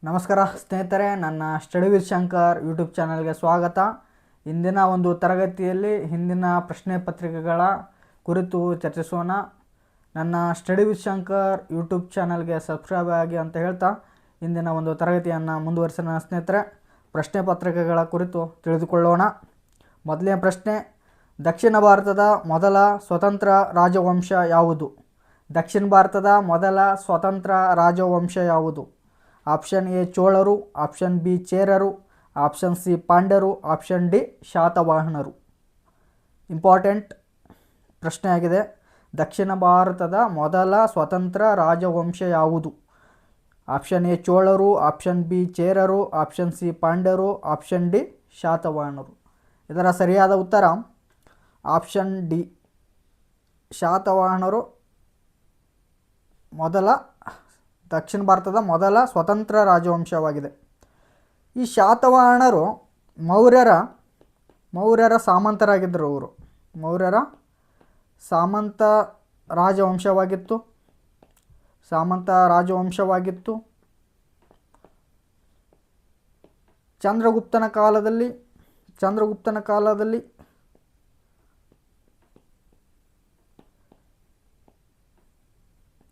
ನಮಸ್ಕಾರ ಸ್ನೇಹಿತರೆ, ನನ್ನ ಸ್ಟಡಿ ವಿತ್ ಶಂಕರ್ ಯೂಟ್ಯೂಬ್ ಚಾನಲ್ಗೆ ಸ್ವಾಗತ. ಇಂದಿನ ಒಂದು ತರಗತಿಯಲ್ಲಿ ಹಿಂದಿನ ಪ್ರಶ್ನೆ ಪತ್ರಿಕೆಗಳ ಕುರಿತು ಚರ್ಚಿಸೋಣ. ನನ್ನ ಸ್ಟಡಿ ವಿತ್ ಶಂಕರ್ ಯೂಟ್ಯೂಬ್ ಚಾನಲ್ಗೆ ಸಬ್ಸ್ಕ್ರೈಬ್ ಆಗಿ ಅಂತ ಹೇಳ್ತಾ ಇಂದಿನ ಒಂದು ತರಗತಿಯನ್ನು ಮುಂದುವರಿಸೋಣ. ಸ್ನೇಹಿತರೆ, ಪ್ರಶ್ನೆ ಪತ್ರಿಕೆಗಳ ಕುರಿತು ತಿಳಿದುಕೊಳ್ಳೋಣ. ಮೊದಲನೇ ಪ್ರಶ್ನೆ, ದಕ್ಷಿಣ ಭಾರತದ ಮೊದಲ ಸ್ವತಂತ್ರ ರಾಜವಂಶ ಯಾವುದು? ದಕ್ಷಿಣ ಭಾರತದ ಮೊದಲ ಸ್ವತಂತ್ರ ರಾಜವಂಶ ಯಾವುದು? ಆಪ್ಷನ್ ಎ ಚೋಳರು, ಆಪ್ಷನ್ ಬಿ ಚೇರರು, ಆಪ್ಷನ್ ಸಿ ಪಾಂಡ್ಯರು, ಆಪ್ಷನ್ ಡಿ ಶಾತವಾಹನರು. ಇಂಪಾರ್ಟೆಂಟ್ ಪ್ರಶ್ನೆಯಾಗಿದೆ. ದಕ್ಷಿಣ ಭಾರತದ ಮೊದಲ ಸ್ವತಂತ್ರ ರಾಜವಂಶ ಯಾವುದು? ಆಪ್ಷನ್ ಎ ಚೋಳರು, ಆಪ್ಷನ್ ಬಿ ಚೇರರು, ಆಪ್ಷನ್ ಸಿ ಪಾಂಡ್ಯರು, ಆಪ್ಷನ್ ಡಿ ಶಾತವಾಹನರು. ಇದರ ಸರಿಯಾದ ಉತ್ತರ ಆಪ್ಷನ್ ಡಿ ಶಾತವಾಹನರು ದಕ್ಷಿಣ ಭಾರತದ ಮೊದಲ ಸ್ವತಂತ್ರ ರಾಜವಂಶವಾಗಿದೆ. ಈ ಶಾತವಾಹನರು ಮೌರ್ಯರ ಸಾಮಂತರಾಗಿದ್ದರು. ಮೌರ್ಯರ ಸಾಮಂತ ರಾಜವಂಶವಾಗಿತ್ತು. ಚಂದ್ರಗುಪ್ತನ ಕಾಲದಲ್ಲಿ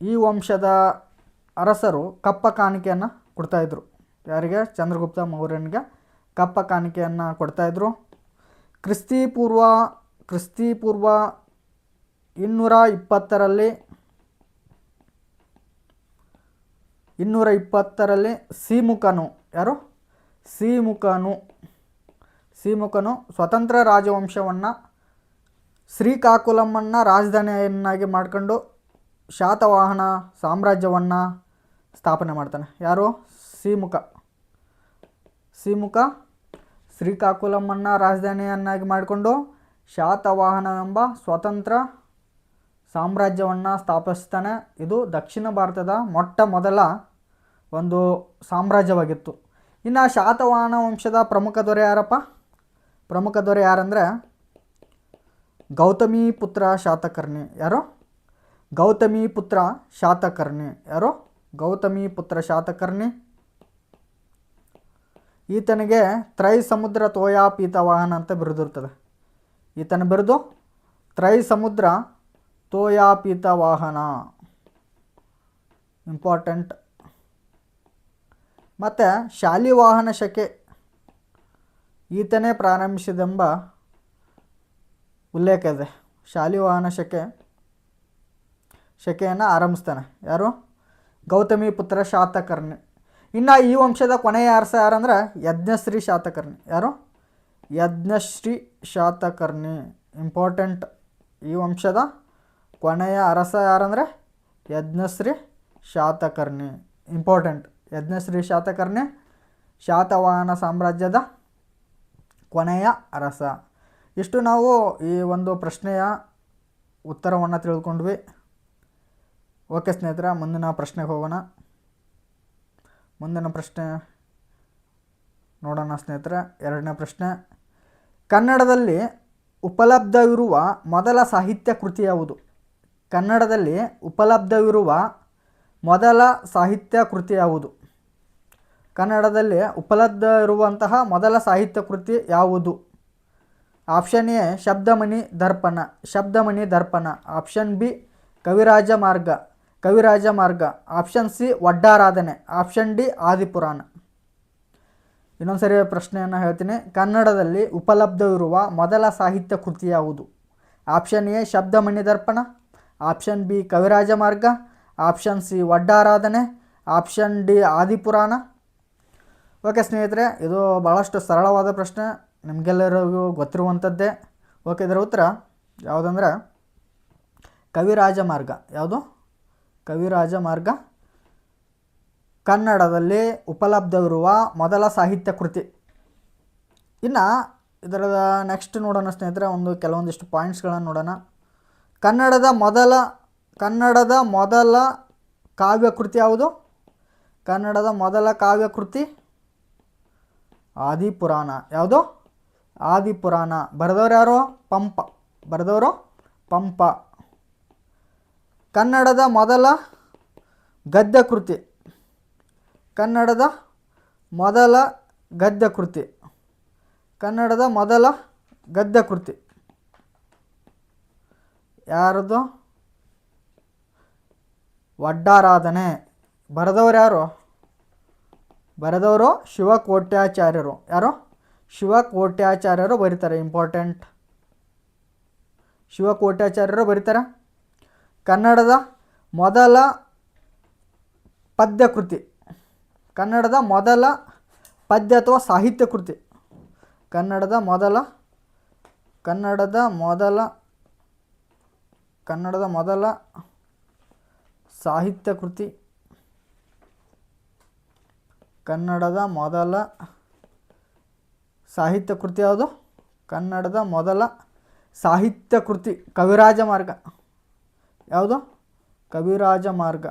ಈ ವಂಶದ ಅರಸರು ಕಪ್ಪ ಕಾಣಿಕೆಯನ್ನು ಕೊಡ್ತಾಯಿದ್ರು. ಯಾರಿಗೆ? ಚಂದ್ರಗುಪ್ತ ಮೌರ್ಯನಿಗೆ ಕಪ್ಪ ಕಾಣಿಕೆಯನ್ನು ಕೊಡ್ತಾಯಿದ್ರು. ಕ್ರಿಸ್ತಿ ಪೂರ್ವ 220ರಲ್ಲಿ ಸಿಮುಕನು ಸ್ವತಂತ್ರ ರಾಜವಂಶವನ್ನು ಶ್ರೀಕಾಕುಲಮನ್ನು ರಾಜಧಾನಿಯನ್ನಾಗಿ ಮಾಡಿಕೊಂಡು ಶಾತವಾಹನ ಸಾಮ್ರಾಜ್ಯವನ್ನು ಸ್ಥಾಪನೆ ಮಾಡ್ತಾನೆ. ಯಾರು? ಸಿಮುಕ ಶ್ರೀಕಾಕುಲಮನ್ನು ರಾಜಧಾನಿಯನ್ನಾಗಿ ಮಾಡಿಕೊಂಡು ಶಾತವಾಹನವೆಂಬ ಸ್ವತಂತ್ರ ಸಾಮ್ರಾಜ್ಯವನ್ನು ಸ್ಥಾಪಿಸ್ತಾನೆ. ಇದು ದಕ್ಷಿಣ ಭಾರತದ ಮೊಟ್ಟ ಮೊದಲ ಒಂದು ಸಾಮ್ರಾಜ್ಯವಾಗಿತ್ತು. ಇನ್ನು ಶಾತವಾಹನ ವಂಶದ ಪ್ರಮುಖ ದೊರೆ ಯಾರಂದರೆ ಗೌತಮೀಪುತ್ರ ಶಾತಕರ್ಣಿ. ಯಾರು? ಗೌತಮೀಪುತ್ರ ಶಾತಕರ್ಣಿ. ಈತನಿಗೆ ತ್ರೈಸಮುದ್ರ ತೋಯಾಪೀತವಾಹನ ಅಂತ ಬಿರುದಿರ್ತದೆ. ಈತನ ಬಿರುದು ತ್ರೈಸಮುದ್ರ ತೋಯಾಪೀತವಾಹನ. ಇಂಪಾರ್ಟೆಂಟ್. ಮತ್ತು ಶಾಲಿವಾಹನ ಶಕೆ ಈತನೇ ಪ್ರಾರಂಭಿಸಿದೆಂಬ ಉಲ್ಲೇಖ ಇದೆ. ಶಾಲಿವಾಹನ ಶಕೆಯನ್ನು ಆರಂಭಿಸ್ತಾನೆ. ಯಾರು? ಗೌತಮೀಪುತ್ರ ಶಾತಕರ್ಣಿ. ಇನ್ನು ಈ ವಂಶದ ಕೊನೆಯ ಅರಸ ಯಾರಂದ್ರೆ ಯಜ್ಞಶ್ರೀ ಶಾತಕರ್ಣಿ. ಯಾರು? ಯಜ್ಞಶ್ರೀ ಶಾತಕರ್ಣಿ. ಇಂಪಾರ್ಟೆಂಟ್. ಈ ವಂಶದ ಕೊನೆಯ ಅರಸ ಯಾರಂದರೆ ಯಜ್ಞಶ್ರೀ ಶಾತಕರ್ಣಿ. ಇಂಪಾರ್ಟೆಂಟ್. ಯಜ್ಞಶ್ರೀ ಶಾತಕರ್ಣಿ ಶಾತವಾಹನ ಸಾಮ್ರಾಜ್ಯದ ಕೊನೆಯ ಅರಸ. ಇಷ್ಟು ನಾವು ಈ ಒಂದು ಪ್ರಶ್ನೆಯ ಉತ್ತರವನ್ನು ತಿಳ್ಕೊಂಡ್ವಿ. ಓಕೆ ಸ್ನೇಹಿತರೆ, ಮುಂದಿನ ಪ್ರಶ್ನೆಗೆ ಹೋಗೋಣ. ಮುಂದಿನ ಪ್ರಶ್ನೆ ನೋಡೋಣ ಸ್ನೇಹಿತರೆ. ಎರಡನೇ ಪ್ರಶ್ನೆ, ಕನ್ನಡದಲ್ಲಿ ಉಪಲಬ್ಧವಿರುವ ಮೊದಲ ಸಾಹಿತ್ಯ ಕೃತಿ ಯಾವುದು? ಕನ್ನಡದಲ್ಲಿ ಉಪಲಬ್ಧವಿರುವ ಮೊದಲ ಸಾಹಿತ್ಯ ಕೃತಿ ಯಾವುದು? ಕನ್ನಡದಲ್ಲಿ ಉಪಲಬ್ಧವಿರುವಂತಹ ಮೊದಲ ಸಾಹಿತ್ಯ ಕೃತಿ ಯಾವುದು? Option A Shabdamani Darpana, option B Kaviraja Marga, option C Vaddaradhane, option D Adipurana. ಇನ್ನೊಂದು ಸರಿ ಪ್ರಶ್ನೆಯನ್ನು ಹೇಳ್ತೀನಿ. ಕನ್ನಡದಲ್ಲಿ ಉಪಲಬ್ಧವಿರುವ ಮೊದಲ ಸಾಹಿತ್ಯ ಕೃತಿ ಯಾವುದು? Option A Shabdamani Darpana, option B Kaviraja Marga, option C Vaddaradhane, option D Adipurana. Okay ಸ್ನೇಹಿತರೆ, ಇದು ಭಾಳಷ್ಟು ಸರಳವಾದ ಪ್ರಶ್ನೆ, ನಿಮಗೆಲ್ಲರಿಗೂ ಗೊತ್ತಿರುವಂಥದ್ದೇ. ಓಕೆ, ಇದರ ಉತ್ತರ ಯಾವುದಂದ್ರೆ ಕವಿರಾಜ ಮಾರ್ಗ. ಯಾವುದು? ಕವಿರಾಜ ಮಾರ್ಗ ಕನ್ನಡದಲ್ಲಿ ಉಪಲಬ್ಧವಿರುವ ಮೊದಲ ಸಾಹಿತ್ಯ ಕೃತಿ. ಇನ್ನು ಇದರ ನೆಕ್ಸ್ಟ್ ನೋಡೋಣ ಸ್ನೇಹಿತರೆ, ಕೆಲವೊಂದಿಷ್ಟು ಪಾಯಿಂಟ್ಸ್ಗಳನ್ನು ನೋಡೋಣ. ಕನ್ನಡದ ಮೊದಲ ಕಾವ್ಯಕೃತಿ ಯಾವುದು? ಕನ್ನಡದ ಮೊದಲ ಕಾವ್ಯಕೃತಿ ಆದಿಪುರಾಣ. ಯಾವುದು? ಆದಿಪುರಾಣ. ಬರೆದವರು ಯಾರು? ಪಂಪ. ಕನ್ನಡದ ಮೊದಲ ಗದ್ಯ ಕೃತಿ ಮೊದಲ ಗದ್ಯ ಕೃತಿ. ಕನ್ನಡದ ಮೊದಲ ಗದ್ಯ ಕೃತಿ ಯಾರದು? ವಡ್ಡಾರಾಧನೆ. ಬರೆದವರು ಯಾರು? ಬರೆದವರು ಶಿವಕೋಟ್ಯಾಚಾರ್ಯರು. ಯಾರು? ಶಿವಕೋಟ್ಯಾಚಾರ್ಯರು ಬರೀತಾರೆ. ಇಂಪಾರ್ಟೆಂಟ್. ಶಿವಕೋಟ್ಯಾಚಾರ್ಯರು ಬರೀತಾರೆ. ಕನ್ನಡದ ಮೊದಲ ಪದ್ಯ ಕೃತಿ. ಕನ್ನಡದ ಮೊದಲ ಪದ್ಯ ಅಥವಾ ಸಾಹಿತ್ಯ ಕೃತಿ. ಕನ್ನಡದ ಮೊದಲ ಸಾಹಿತ್ಯ ಕೃತಿ. ಕನ್ನಡದ ಮೊದಲ ಸಾಹಿತ್ಯ ಕೃತಿ ಯಾವುದು? ಕನ್ನಡದ ಮೊದಲ ಸಾಹಿತ್ಯ ಕೃತಿ ಕವಿರಾಜ ಮಾರ್ಗ. ಯಾವುದು? ಕವಿರಾಜ ಮಾರ್ಗ.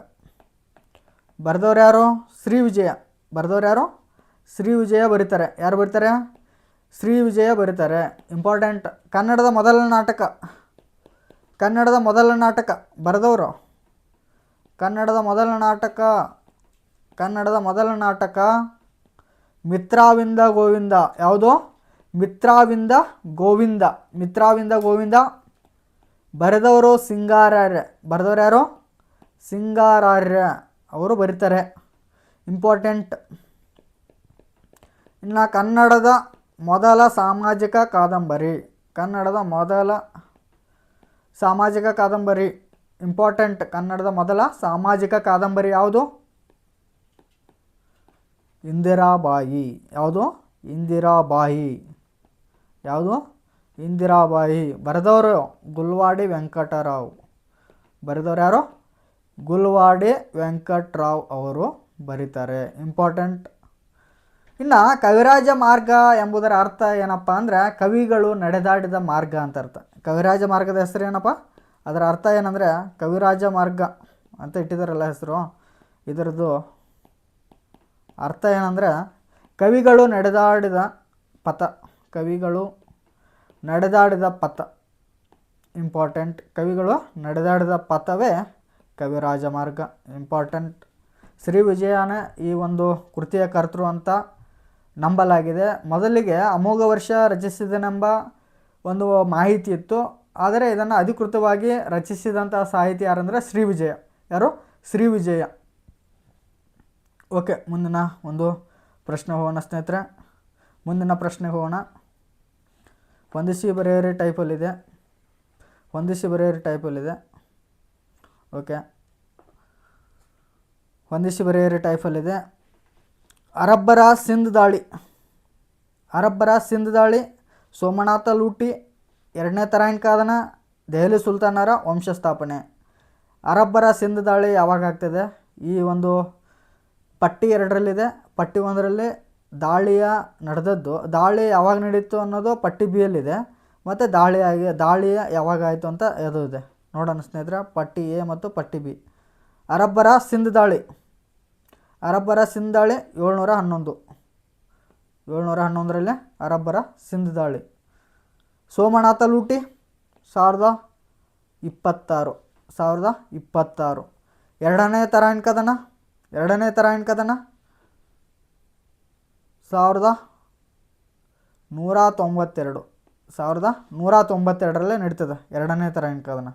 ಬರೆದವ್ರು ಯಾರು? ಶ್ರೀ ವಿಜಯ. ಬರೆದವ್ರು ಯಾರು? ಶ್ರೀ ವಿಜಯ ಬರೀತಾರೆ. ಯಾರು ಬರೀತಾರೆ? ಶ್ರೀ ವಿಜಯ ಬರೀತಾರೆ. ಇಂಪಾರ್ಟೆಂಟ್. ಕನ್ನಡದ ಮೊದಲ ನಾಟಕ. ಕನ್ನಡದ ಮೊದಲ ನಾಟಕ ಬರೆದವರು. ಕನ್ನಡದ ಮೊದಲ ನಾಟಕ ಮಿತ್ರಾವಿಂದ ಗೋವಿಂದ. ಯಾವುದು? ಮಿತ್ರಾವಿಂದ ಗೋವಿಂದ. ಬರೆದವರು ಸಿಂಗಾರಾರ್ಯ. ಬರೆದವರು ಯಾರು? ಸಿಂಗಾರಾರ್ಯ ಅವರು ಬರೀತಾರೆ. ಇಂಪಾರ್ಟೆಂಟ್. ಇನ್ನು ಕನ್ನಡದ ಮೊದಲ ಸಾಮಾಜಿಕ ಕಾದಂಬರಿ. ಕನ್ನಡದ ಮೊದಲ ಸಾಮಾಜಿಕ ಕಾದಂಬರಿ. ಇಂಪಾರ್ಟೆಂಟ್. ಕನ್ನಡದ ಮೊದಲ ಸಾಮಾಜಿಕ ಕಾದಂಬರಿ ಯಾವುದು? ಇಂದಿರಾಬಾಯಿ. ಯಾವುದು? ಇಂದಿರಾಬಾಯಿ. ಯಾವುದು? ಇಂದಿರಾಬಾಯಿ. ಬರೆದವರು ಗುಲ್ವಾಡಿ ವೆಂಕಟರಾವ್. ಬರೆದವರು ಯಾರು? ಗುಲ್ವಾಡಿ ವೆಂಕಟರಾವ್ ಅವರು ಬರೀತಾರೆ. ಇಂಪಾರ್ಟೆಂಟ್. ಇನ್ನು ಕವಿರಾಜ ಮಾರ್ಗ ಎಂಬುದರ ಅರ್ಥ ಏನಪ್ಪ ಅಂದರೆ ಕವಿಗಳು ನಡೆದಾಡಿದ ಮಾರ್ಗ ಅಂತ ಅರ್ಥ. ಕವಿರಾಜ ಮಾರ್ಗದ ಹೆಸರು ಏನಪ್ಪ? ಅದರ ಅರ್ಥ ಏನಂದರೆ ಕವಿರಾಜ ಮಾರ್ಗ ಅಂತ ಇಟ್ಟಿದ್ದಾರಲ್ಲ ಹೆಸರು. ಇದರದ್ದು ಅರ್ಥ ಏನಂದರೆ ಕವಿಗಳು ನಡೆದಾಡಿದ ಪಥ. ಕವಿಗಳು ನಡೆದಾಡಿದ ಪಥ. ಇಂಪಾರ್ಟೆಂಟ್. ಕವಿಗಳು ನಡೆದಾಡಿದ ಪಥವೇ ಕವಿರಾಜ ಮಾರ್ಗ. ಇಂಪಾರ್ಟೆಂಟ್. ಶ್ರೀ ವಿಜಯನೇ ಈ ಒಂದು ಕೃತಿಯ ಕರ್ತೃ ಅಂತ ನಂಬಲಾಗಿದೆ. ಮೊದಲಿಗೆ ಅಮೋಘ ವರ್ಷ ರಚಿಸಿದನೆಂಬ ಒಂದು ಮಾಹಿತಿ ಇತ್ತು. ಆದರೆ ಇದನ್ನು ಅಧಿಕೃತವಾಗಿ ರಚಿಸಿದಂಥ ಸಾಹಿತಿ ಯಾರಂದರೆ ಶ್ರೀ ವಿಜಯ. ಯಾರು? ಶ್ರೀ ವಿಜಯ. ಓಕೆ, ಮುಂದಿನ ಒಂದು ಪ್ರಶ್ನೆ ಹೋಗೋಣ ಸ್ನೇಹಿತರೆ. ಮುಂದಿನ ಪ್ರಶ್ನೆಗೆ ಹೋಗೋಣ. ಹೊಂದಿಸಿ ಬರೆಯಿರಿ ಟೈಪಲ್ಲಿದೆ. ಓಕೆ, ಹೊಂದಿಸಿ ಬರೆಯಿರಿ ಟೈಪಲ್ಲಿದೆ. ಅರಬ್ಬರ ಸಿಂಧ್ ದಾಳಿ, ಸೋಮನಾಥ ಲೂಟಿ, ಎರಡನೇ ತರಾಯಿನ್ ಕಾದನ, ದೆಹಲಿ ಸುಲ್ತಾನರ ವಂಶಸ್ಥಾಪನೆ. ಅರಬ್ಬರ ಸಿಂಧ್ ದಾಳಿ ಯಾವಾಗ ಆಗ್ತದೆ? ಈ ಒಂದು ಪಟ್ಟಿ 2ರಲ್ಲಿದೆ. ಪಟ್ಟಿ 1ರಲ್ಲಿ ದಾಳಿ ಯಾವಾಗ ನಡೀತು ಅನ್ನೋದು ಪಟ್ಟಿ ಬಿಯಲ್ಲಿದೆ. ಮತ್ತು ದಾಳಿ ಯಾವಾಗ ಆಯಿತು ಅಂತ ಅದು ಇದೆ. ನೋಡೋಣ ಸ್ನೇಹಿತರೆ, ಪಟ್ಟಿ ಎ ಮತ್ತು ಪಟ್ಟಿ ಬಿ. ಅರಬ್ಬರ ಸಿಂಧ್ ದಾಳಿ 711ರಲ್ಲಿ ಅರಬ್ಬರ ಸಿಂಧ್ ದಾಳಿ. ಸೋಮನಾಥ ಲೂಟಿ 1026. ಎರಡನೇ ತರಾಯಿನ್ ಕದನ 1192 ನಡೀತದೆ ಎರಡನೇ ತರಾಯಿನ್ ಕದನ.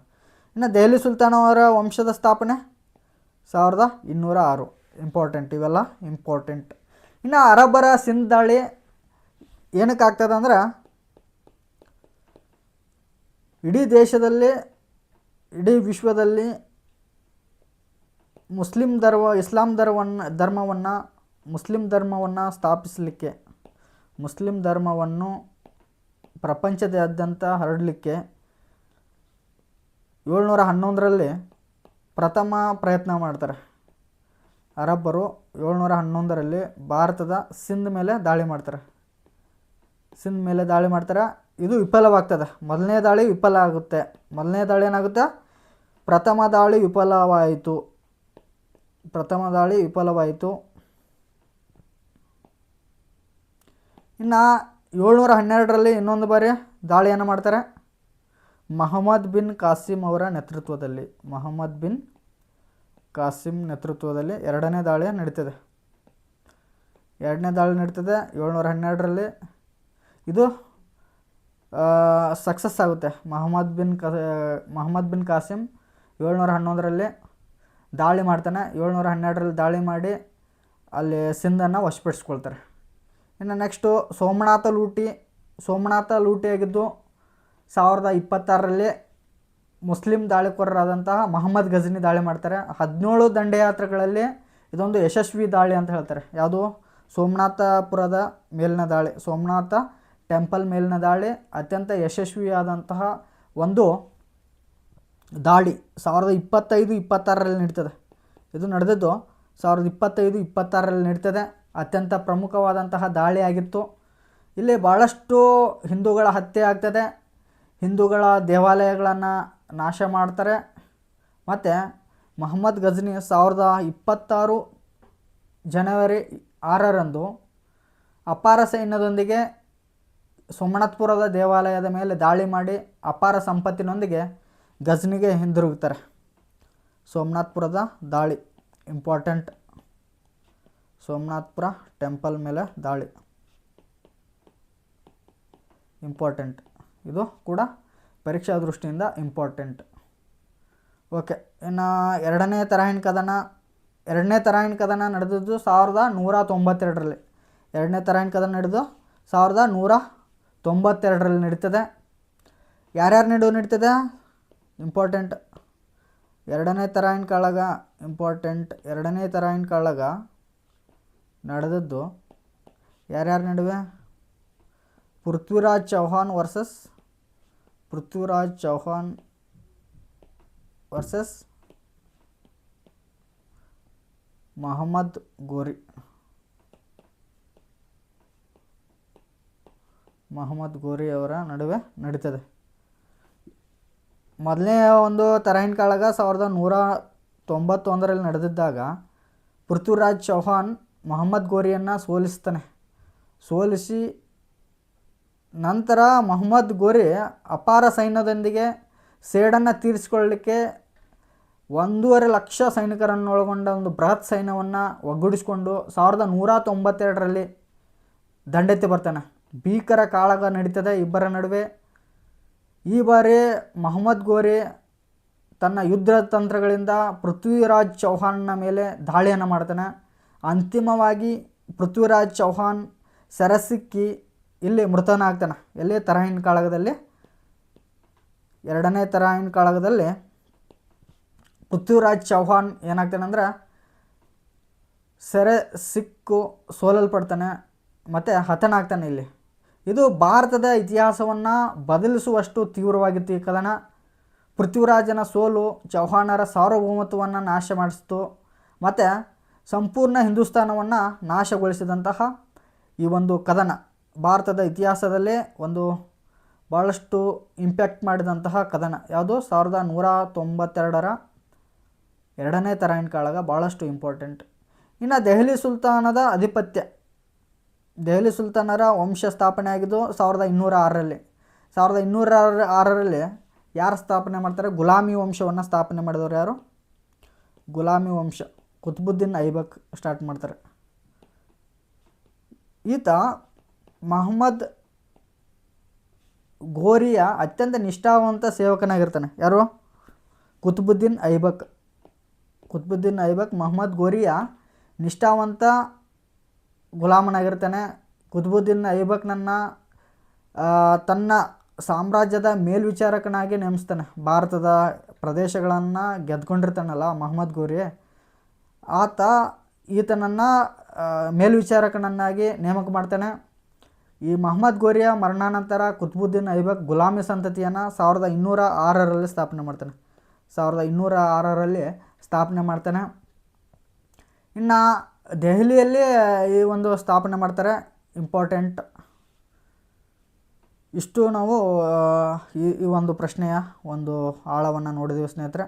ಇನ್ನು ದೆಹಲಿ ಸುಲ್ತಾನವರ ವಂಶದ ಸ್ಥಾಪನೆ 1206. ಇಂಪಾರ್ಟೆಂಟ್. ಇವೆಲ್ಲ ಇಂಪಾರ್ಟೆಂಟ್. ಇನ್ನು ಅರಬ್ಬರ ಸಿಂಧ್ ದಾಳಿ ಏನಕ್ಕೆ ಆಗ್ತದೆ ಅಂದ್ರೆ ಇಡೀ ದೇಶದಲ್ಲಿ, ಇಡೀ ವಿಶ್ವದಲ್ಲಿ ಮುಸ್ಲಿಂ ಧರ್ಮವನ್ನು ಸ್ಥಾಪಿಸಲಿಕ್ಕೆ, ಮುಸ್ಲಿಂ ಧರ್ಮವನ್ನು ಪ್ರಪಂಚದಾದ್ಯಂತ ಹರಡಲಿಕ್ಕೆ 711ರಲ್ಲಿ ಪ್ರಥಮ ಪ್ರಯತ್ನ ಮಾಡ್ತಾರೆ. ಅರಬ್ಬರು 711ರಲ್ಲಿ ಭಾರತದ ಸಿಂಧ್ ಮೇಲೆ ದಾಳಿ ಮಾಡ್ತಾರೆ. ಇದು ವಿಫಲವಾಗ್ತದೆ. ಮೊದಲನೇ ದಾಳಿ ವಿಫಲ ಆಗುತ್ತೆ. ಮೊದಲನೇ ದಾಳಿ ಏನಾಗುತ್ತೆ? ಪ್ರಥಮ ದಾಳಿ ವಿಫಲವಾಯಿತು. ಇನ್ನು 712ರಲ್ಲಿ ಇನ್ನೊಂದು ಬಾರಿ ದಾಳಿಯನ್ನು ಮಾಡ್ತಾರೆ. ಮೊಹಮ್ಮದ್ ಬಿನ್ ಕಾಸಿಮ್ ಅವರ ನೇತೃತ್ವದಲ್ಲಿ ಎರಡನೇ ದಾಳಿ ನಡೀತದೆ. ಎರಡನೇ ದಾಳಿ ನಡೀತದೆ 712ರಲ್ಲಿ. ಇದು ಸಕ್ಸಸ್ ಆಗುತ್ತೆ. ಮೊಹಮ್ಮದ್ ಬಿನ್ ಕಾಸಿಮ್ 711ರಲ್ಲಿ ದಾಳಿ ಮಾಡ್ತಾನೆ. 712ರಲ್ಲಿ ದಾಳಿ ಮಾಡಿ ಅಲ್ಲಿ ಸಿಂಧನ್ನು ವಶಪಡಿಸ್ಕೊಳ್ತಾರೆ. ಇನ್ನು ನೆಕ್ಸ್ಟು ಸೋಮನಾಥ ಲೂಟಿಯಾಗಿದ್ದು 1026ರಲ್ಲಿ ಮುಸ್ಲಿಂ ದಾಳಿಕೋರರಾದಂತಹ ಮಹಮ್ಮದ್ ಗಜ್ನಿ ದಾಳಿ ಮಾಡ್ತಾರೆ. 17 ದಂಡಯಾತ್ರೆಗಳಲ್ಲಿ ಇದೊಂದು ಯಶಸ್ವಿ ದಾಳಿ ಅಂತ ಹೇಳ್ತಾರೆ. ಯಾವುದು? ಸೋಮನಾಥಪುರದ ಮೇಲಿನ ದಾಳಿ, ಸೋಮನಾಥ ಟೆಂಪಲ್ ಮೇಲಿನ ದಾಳಿ ಅತ್ಯಂತ ಯಶಸ್ವಿಯಾದಂತಹ ಒಂದು ದಾಳಿ 1025-26ರಲ್ಲಿ ನಡೀತದೆ. ಇದು ನಡೆದಿದ್ದು 1025-26ರಲ್ಲಿ ನಡೀತದೆ. ಅತ್ಯಂತ ಪ್ರಮುಖವಾದಂತಹ ದಾಳಿ ಆಗಿತ್ತು. ಇಲ್ಲಿ ಭಾಳಷ್ಟು ಹಿಂದೂಗಳ ಹತ್ಯೆ ಆಗ್ತದೆ. ಹಿಂದೂಗಳ ದೇವಾಲಯಗಳನ್ನು ನಾಶ ಮಾಡ್ತಾರೆ. ಮತ್ತು ಮಹಮ್ಮದ್ ಗಜ್ನಿ 1026 ಜನವರಿ 6ರಂದು ಅಪಾರ ಸೈನ್ಯದೊಂದಿಗೆ ಸೋಮನಾಥಪುರದ ದೇವಾಲಯದ ಮೇಲೆ ದಾಳಿ ಮಾಡಿ ಅಪಾರ ಸಂಪತ್ತಿನೊಂದಿಗೆ ಗಜ್ನಿಗೆ ಹಿಂದಿರುಗುತ್ತಾರೆ. ಸೋಮನಾಥಪುರದ ದಾಳಿ ಇಂಪಾರ್ಟೆಂಟ್. ಸೋಮನಾಥಪುರ ಟೆಂಪಲ್ ಮೇಲೆ ದಾಳಿ ಇಂಪಾರ್ಟೆಂಟ್. ಇದು ಕೂಡ ಪರೀಕ್ಷಾ ದೃಷ್ಟಿಯಿಂದ ಇಂಪಾರ್ಟೆಂಟ್. ಓಕೆ, ಇನ್ನು ಎರಡನೇ ತರಾಯಿನ್ ಕದನ ನಡೆದಿದ್ದು 1192ರಲ್ಲಿ. ಎರಡನೇ ತರಾಯಿನ್ ಕದನ ನಡೆದು 1192ರಲ್ಲಿ ನಡೀತದೆ. ಯಾರ್ಯಾರ ನಡುವೆ ನಡೀತದೆ? ಇಂಪಾರ್ಟೆಂಟ್. ಎರಡನೇ ತರಾಯಿನ್ ಕಾಳಗ ನಡೆದದ್ದು ಯಾರ್ಯಾರ ನಡುವೆ? ಪೃಥ್ವಿರಾಜ್ ಚೌಹಾನ್ ವರ್ಸಸ್ ಮಹಮ್ಮದ್ ಗೋರಿ ಅವರ ನಡುವೆ ನಡೀತದೆ. ಮೊದಲನೇ ಒಂದು ತರಾಯಿನ್ ಕಾಳಗ 1191ರಲ್ಲಿ ನಡೆದಿದ್ದಾಗ ಪೃಥ್ವಿರಾಜ್ ಚೌಹಾನ್ ಮಹಮ್ಮದ್ ಗೋರಿಯನ್ನು ಸೋಲಿಸಿ ನಂತರ ಮಹಮ್ಮದ್ ಗೋರಿ ಅಪಾರ ಸೈನ್ಯದೊಂದಿಗೆ ಸೇಡನ್ನು ತೀರಿಸಿಕೊಳ್ಳಲಿಕ್ಕೆ 1.5 ಲಕ್ಷ ಸೈನಿಕರನ್ನು ಒಳಗೊಂಡ ಒಂದು ಬೃಹತ್ ಸೈನ್ಯವನ್ನು ಒಗ್ಗೂಡಿಸಿಕೊಂಡು 1192ರಲ್ಲಿ ದಂಡೆತ್ತಿ ಬರ್ತಾನೆ. ಭೀಕರ ಕಾಳಗ ನಡೀತದೆ ಇಬ್ಬರ ನಡುವೆ. ಈ ಬಾರಿ ಮಹಮ್ಮದ್ ಗೋರಿ ತನ್ನ ಯುದ್ಧ ತಂತ್ರಗಳಿಂದ ಪೃಥ್ವಿರಾಜ್ ಚೌಹಾನ್ನ ಮೇಲೆ ದಾಳಿಯನ್ನು ಮಾಡ್ತಾನೆ. ಅಂತಿಮವಾಗಿ ಪೃಥ್ವಿರಾಜ್ ಚೌಹಾನ್ ಸೆರೆಸಿಕ್ಕಿ ಇಲ್ಲಿ ಮೃತನಾಗ್ತಾನೆ. ಎಲ್ಲಿ? ತರಾಯಿನ್ ಕಾಳಗದಲ್ಲಿ. ಎರಡನೇ ತರಾಯಿನ್ ಕಾಳಗದಲ್ಲಿ ಪೃಥ್ವಿರಾಜ್ ಚೌಹಾನ್ ಏನಾಗ್ತಾನೆ ಅಂದ್ರೆ ಸೆರೆ ಸಿಕ್ಕು ಸೋಲಲ್ಪಡ್ತಾನೆ ಮತ್ತು ಹತನಾಗ್ತಾನೆ. ಇಲ್ಲಿ ಇದು ಭಾರತದ ಇತಿಹಾಸವನ್ನು ಬದಲಿಸುವಷ್ಟು ತೀವ್ರವಾಗಿತ್ತು ಈ ಕದನ. ಪೃಥ್ವಿರಾಜನ ಸೋಲು ಚೌಹಾನರ ಸಾರ್ವಭೌಮತ್ವವನ್ನು ನಾಶ ಮಾಡಿಸಿತು ಮತ್ತು ಸಂಪೂರ್ಣ ಹಿಂದೂಸ್ತಾನವನ್ನು ನಾಶಗೊಳಿಸಿದಂತಹ ಈ ಒಂದು ಕದನ ಭಾರತದ ಇತಿಹಾಸದಲ್ಲೇ ಒಂದು ಭಾಳಷ್ಟು ಇಂಪ್ಯಾಕ್ಟ್ ಮಾಡಿದಂತಹ ಕದನ. ಯಾವುದು? 1192ರ ಎರಡನೇ ತರಾಯಿನ್ ಕಾಳಗ ಭಾಳಷ್ಟು ಇಂಪಾರ್ಟೆಂಟ್. ಇನ್ನು ದೆಹಲಿ ಸುಲ್ತಾನದ ಆಧಿಪತ್ಯ, ದೆಹಲಿ ಸುಲ್ತಾನರ ವಂಶ ಸ್ಥಾಪನೆ ಆಗಿದ್ದು 1206ರಲ್ಲಿ. 1206ರಲ್ಲಿ ಯಾರು ಸ್ಥಾಪನೆ ಮಾಡ್ತಾರೆ? ಗುಲಾಮಿ ವಂಶವನ್ನು ಸ್ಥಾಪನೆ ಮಾಡಿದವರು ಯಾರು? ಗುಲಾಮಿ ವಂಶ ಕುತುಬುದ್ದೀನ್ ಐಬಕ್ ಸ್ಟಾರ್ಟ್ ಮಾಡ್ತಾರೆ. ಈತ ಮಹಮ್ಮದ್ ಗೋರಿಯ ಅತ್ಯಂತ ನಿಷ್ಠಾವಂತ ಸೇವಕನಾಗಿರ್ತಾನೆ. ಯಾರು? ಕುತುಬುದ್ದೀನ್ ಐಬಕ್ ಮಹಮ್ಮದ್ ಗೋರಿಯ ನಿಷ್ಠಾವಂತ ಗುಲಾಮನಾಗಿರ್ತಾನೆ. ಕುತುಬುದ್ದೀನ್ ಐಬಕ್ನನ್ನು ತನ್ನ ಸಾಮ್ರಾಜ್ಯದ ಮೇಲ್ವಿಚಾರಕನಾಗಿ ನೇಮಿಸ್ತಾನೆ. ಭಾರತದ ಪ್ರದೇಶಗಳನ್ನು ಗೆದ್ಕೊಂಡಿರ್ತಾನಲ್ಲ ಮಹಮ್ಮದ್ ಗೋರಿ, ಈತನನ್ನು ಮೇಲ್ವಿಚಾರಕನನ್ನಾಗಿ ನೇಮಕ ಮಾಡ್ತಾನೆ. ಈ ಮಹಮ್ಮದ್ ಗೋರಿಯ ಮರಣಾನಂತರ ಕುತುಬುದ್ದೀನ್ ಐಬಕ್ ಗುಲಾಮಿ ಸಂತತಿಯನ್ನು 1206ರಲ್ಲಿ ಸ್ಥಾಪನೆ ಮಾಡ್ತಾನೆ. 1206ರಲ್ಲಿ ಸ್ಥಾಪನೆ ಮಾಡ್ತಾನೆ. ಇನ್ನು ದೆಹಲಿಯಲ್ಲಿ ಈ ಒಂದು ಸ್ಥಾಪನೆ ಮಾಡ್ತಾರೆ. ಇಂಪಾರ್ಟೆಂಟ್. ಇಷ್ಟು ನಾವು ಈ ಒಂದು ಪ್ರಶ್ನೆಯ ಒಂದು ಆಳವನ್ನು ನೋಡಿದೀವಿ ಸ್ನೇಹಿತರೆ.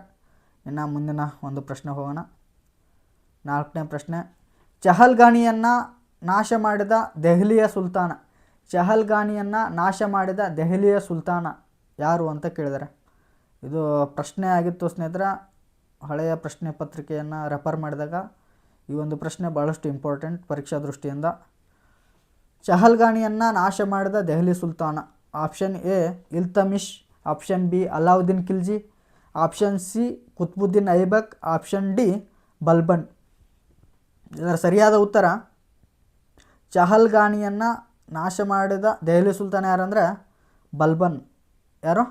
ಇನ್ನು ಮುಂದಿನ ಒಂದು ಪ್ರಶ್ನೆ ಹೋಗೋಣ. 4ನೇ ಪ್ರಶ್ನೆ. ಚಹಲ್ಗಾನಿಯನ್ನು ನಾಶ ಮಾಡಿದ ದೆಹಲಿಯ ಸುಲ್ತಾನ ಯಾರು ಅಂತ ಕೇಳಿದ್ದಾರೆ. ಇದು ಪ್ರಶ್ನೆ ಆಗಿತ್ತು ಸ್ನೇಹಿತರೆ. ಹಳೆಯ ಪ್ರಶ್ನೆ ಪತ್ರಿಕೆಯನ್ನು ರೆಫರ್ ಮಾಡಿದಾಗ ಈ ಒಂದು ಪ್ರಶ್ನೆ ಭಾಳಷ್ಟು ಇಂಪಾರ್ಟೆಂಟ್ ಪರೀಕ್ಷಾ ದೃಷ್ಟಿಯಿಂದ. ಚಹಲ್ಗಾಣಿಯನ್ನು ನಾಶ ಮಾಡಿದ ದೆಹಲಿ ಸುಲ್ತಾನ. Option A Iltutmish, option B Alauddin Khilji, option C Qutbuddin Aibak, option D Balban. ಇದರ ಸರಿಯಾದ ಉತ್ತರ ಚಹಲ್ಗಾಣಿಯನ್ನು ನಾಶ ಮಾಡಿದ ದೆಹಲಿ ಸುಲ್ತಾನ ಯಾರಂದರೆ ಬಲ್ಬನ್. ಯಾರು?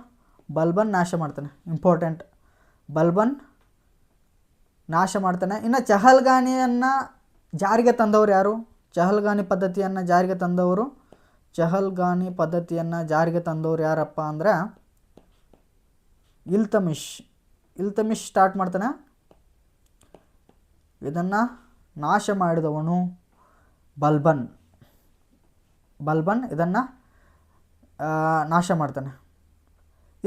ಬಲ್ಬನ್ ನಾಶ ಮಾಡ್ತಾನೆ. ಇಂಪಾರ್ಟೆಂಟ್, ಬಲ್ಬನ್ ನಾಶ ಮಾಡ್ತಾನೆ. ಇನ್ನು ಚಹಲ್ಗಾಣಿಯನ್ನು ಜಾರಿಗೆ ತಂದವರು ಯಾರು? ಚಹಲ್ಗಾನಿ ಪದ್ಧತಿಯನ್ನು ಜಾರಿಗೆ ತಂದವರು ಯಾರಪ್ಪ ಅಂದರೆ ಇಲ್ತಮಿಷ್ ಸ್ಟಾರ್ಟ್ ಮಾಡ್ತಾನೆ. ಇದನ್ನು ನಾಶ ಮಾಡಿದವನು ಬಲ್ಬನ್ ಇದನ್ನು ನಾಶ ಮಾಡ್ತಾನೆ.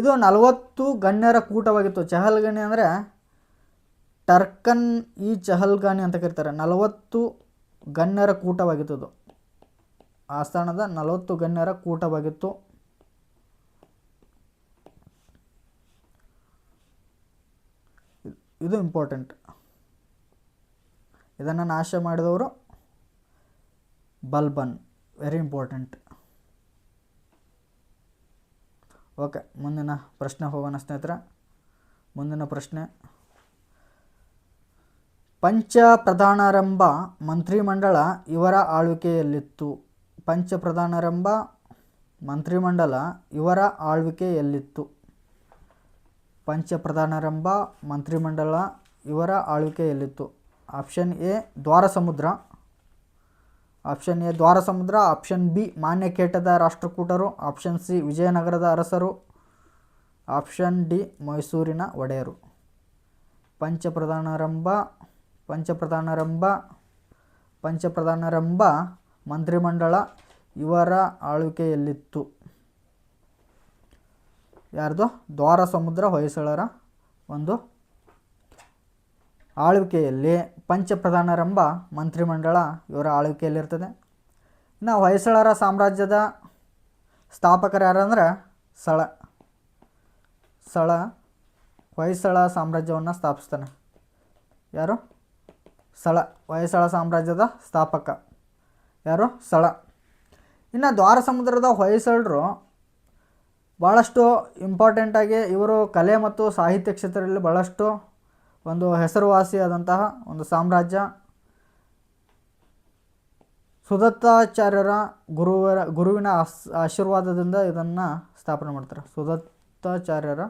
ಇದು 40 ಗಣ್ಯರ ಕೂಟವಾಗಿತ್ತು. ಚಹಲ್ಗಾನಿ ಅಂದರೆ ಟರ್ಕನ್ ಈ ಚಹಲ್ಗಾನಿ ಅಂತ ಕರೀತಾರೆ. 40 ಗಣ್ಯರ ಕೂಟವಾಗಿತ್ತು. ಇದು ಆಸ್ಥಾನದ 40 ಗಣ್ಯರ ಕೂಟವಾಗಿತ್ತು. ಇದು ಇಂಪಾರ್ಟೆಂಟ್. ಇದನ್ನು ನಾಶ ಮಾಡಿದವರು ಬಲ್ಬನ್. Very important. ಓಕೆ, ಮುಂದಿನ ಪ್ರಶ್ನೆ ಹೋಗೋಣ ಸ್ನೇಹಿತರೆ. ಮುಂದಿನ ಪ್ರಶ್ನೆ, ಪಂಚಪ್ರಧಾನರೆಂಬ ಮಂತ್ರಿಮಂಡಲ ಇವರ ಆಳ್ವಿಕೆಯಲ್ಲಿತ್ತು. ಪಂಚಪ್ರಧಾನರೆಂಬ ಮಂತ್ರಿಮಂಡಲ ಇವರ ಆಳ್ವಿಕೆಯಲ್ಲಿತ್ತು. ಪಂಚಪ್ರಧಾನರೆಂಬ ಮಂತ್ರಿಮಂಡಲ ಇವರ ಆಳ್ವಿಕೆಯಲ್ಲಿತ್ತು. Option A Dwarasamudra, option B ಮಾನ್ಯಕೇಟದ ರಾಷ್ಟ್ರಕೂಟರು, ಆಪ್ಷನ್ ಸಿ ವಿಜಯನಗರದ ಅರಸರು, ಆಪ್ಷನ್ ಡಿ ಮೈಸೂರಿನ ಒಡೆಯರು. ಪಂಚಪ್ರಧಾನರೆಂಬ ಮಂತ್ರಿಮಂಡಲ ಇವರ ಆಳ್ವಿಕೆಯಲ್ಲಿತ್ತು. ಯಾರ್ದು? ದ್ವಾರಸಮುದ್ರ ಹೊಯ್ಸಳರ ಒಂದು ಆಳ್ವಿಕೆಯಲ್ಲಿ ಪಂಚಪ್ರಧಾನರೆಂಬ ಮಂತ್ರಿಮಂಡಲ ಇವರ ಆಳ್ವಿಕೆಯಲ್ಲಿರ್ತದೆ. ಇನ್ನು ಹೊಯ್ಸಳರ ಸಾಮ್ರಾಜ್ಯದ ಸ್ಥಾಪಕರು ಯಾರಂದ್ರೆ ಸಳ ಹೊಯ್ಸಳ ಸಾಮ್ರಾಜ್ಯವನ್ನು ಸ್ಥಾಪಿಸ್ತಾನೆ. ಯಾರು? ಹೊಯ್ಸಳ ಸಾಮ್ರಾಜ್ಯದ ಸ್ಥಾಪಕ ಯಾರು? ಸಳ. ಇನ್ನು ದ್ವಾರಸಮುದ್ರದ ಹೊಯ್ಸಳರು ಭಾಳಷ್ಟು ಇಂಪಾರ್ಟೆಂಟಾಗಿ ಇವರು ಕಲೆ ಮತ್ತು ಸಾಹಿತ್ಯ ಕ್ಷೇತ್ರದಲ್ಲಿ ಭಾಳಷ್ಟು ಒಂದು ಹೆಸರುವಾಸಿಯಾದಂತಹ ಒಂದು ಸಾಮ್ರಾಜ್ಯ. ಸುದತ್ತಾಚಾರ್ಯರ ಗುರುವಿನ ಆಶೀರ್ವಾದದಿಂದ ಇದನ್ನು ಸ್ಥಾಪನೆ ಮಾಡ್ತಾರೆ. ಸುದತ್ತಾಚಾರ್ಯರ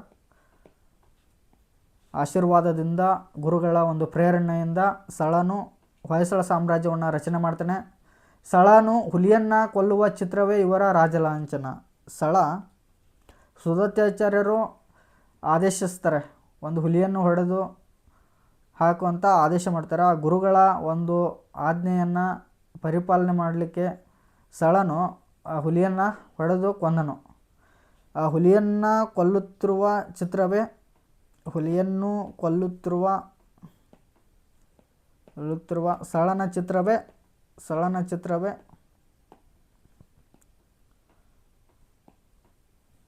ಆಶೀರ್ವಾದದಿಂದ, ಗುರುಗಳ ಒಂದು ಪ್ರೇರಣೆಯಿಂದ ಸಳನು ಹೊಯ್ಸಳ ಸಾಮ್ರಾಜ್ಯವನ್ನು ರಚನೆ ಮಾಡ್ತಾನೆ. ಸಳನು ಹುಲಿಯನ್ನು ಕೊಲ್ಲುವ ಚಿತ್ರವೇ ಇವರ ರಾಜಲಾಂಛನ. ಸುದತ್ತಾಚಾರ್ಯರು ಆದೇಶಿಸ್ತಾರೆ, ಒಂದು ಹುಲಿಯನ್ನು ಹೊಡೆದು ಹಾಕುವಂಥ ಆದೇಶ ಮಾಡ್ತಾರೆ. ಆ ಗುರುಗಳ ಒಂದು ಆಜ್ಞೆಯನ್ನು ಪರಿಪಾಲನೆ ಮಾಡಲಿಕ್ಕೆ ಸಳನು ಆ ಹುಲಿಯನ್ನು ಹೊಡೆದು ಕೊಂದನು. ಆ ಹುಲಿಯನ್ನು ಕೊಲ್ಲುತ್ತಿರುವ ಚಿತ್ರವೇ ಸಳನ ಚಿತ್ರವೇ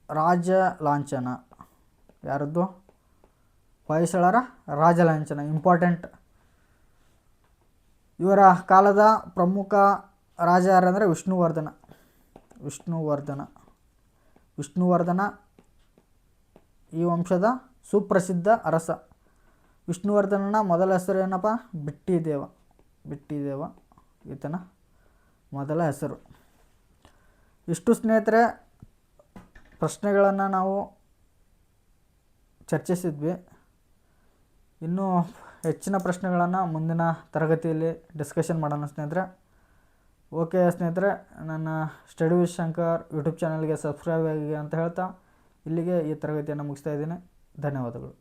ರಾಜಲಾಂಛನ. ಯಾರದ್ದು? ಹೊಯ್ಸಳರ ರಾಜಲಾಂಛನ. ಇಂಪಾರ್ಟೆಂಟ್. ಇವರ ಕಾಲದ ಪ್ರಮುಖ ರಾಜ ಯಾರಂದರೆ ವಿಷ್ಣುವರ್ಧನ ಈ ವಂಶದ ಸುಪ್ರಸಿದ್ಧ ಅರಸ. ವಿಷ್ಣುವರ್ಧನನ ಮೊದಲ ಹೆಸರು ಏನಪ್ಪ? ಬಿಟ್ಟಿದೇವ ಈತನ ಮೊದಲ ಹೆಸರು. ಇಷ್ಟು ಸ್ನೇಹಿತರೆ ಪ್ರಶ್ನೆಗಳನ್ನು ನಾವು ಚರ್ಚಿಸಿದ್ವಿ. ಇನ್ನೂ ಹೆಚ್ಚಿನ ಪ್ರಶ್ನೆಗಳನ್ನು ಮುಂದಿನ ತರಗತಿಯಲ್ಲಿ ಡಿಸ್ಕಷನ್ ಮಾಡೋಣ ಸ್ನೇಹಿತರೆ. ಓಕೆ ಸ್ನೇಹಿತರೆ, ನನ್ನ ಸ್ಟಡಿ ವಿತ್ ಶಂಕರ್ ಯೂಟ್ಯೂಬ್ ಚಾನಲ್ಗೆ ಸಬ್ಸ್ಕ್ರೈಬ್ ಆಗಿ ಅಂತ ಹೇಳ್ತಾ ಇಲ್ಲಿಗೆ ಈ ತರಗತಿಯನ್ನು ಮುಗಿಸ್ತಾ ಇದ್ದೀನಿ. ಧನ್ಯವಾದಗಳು.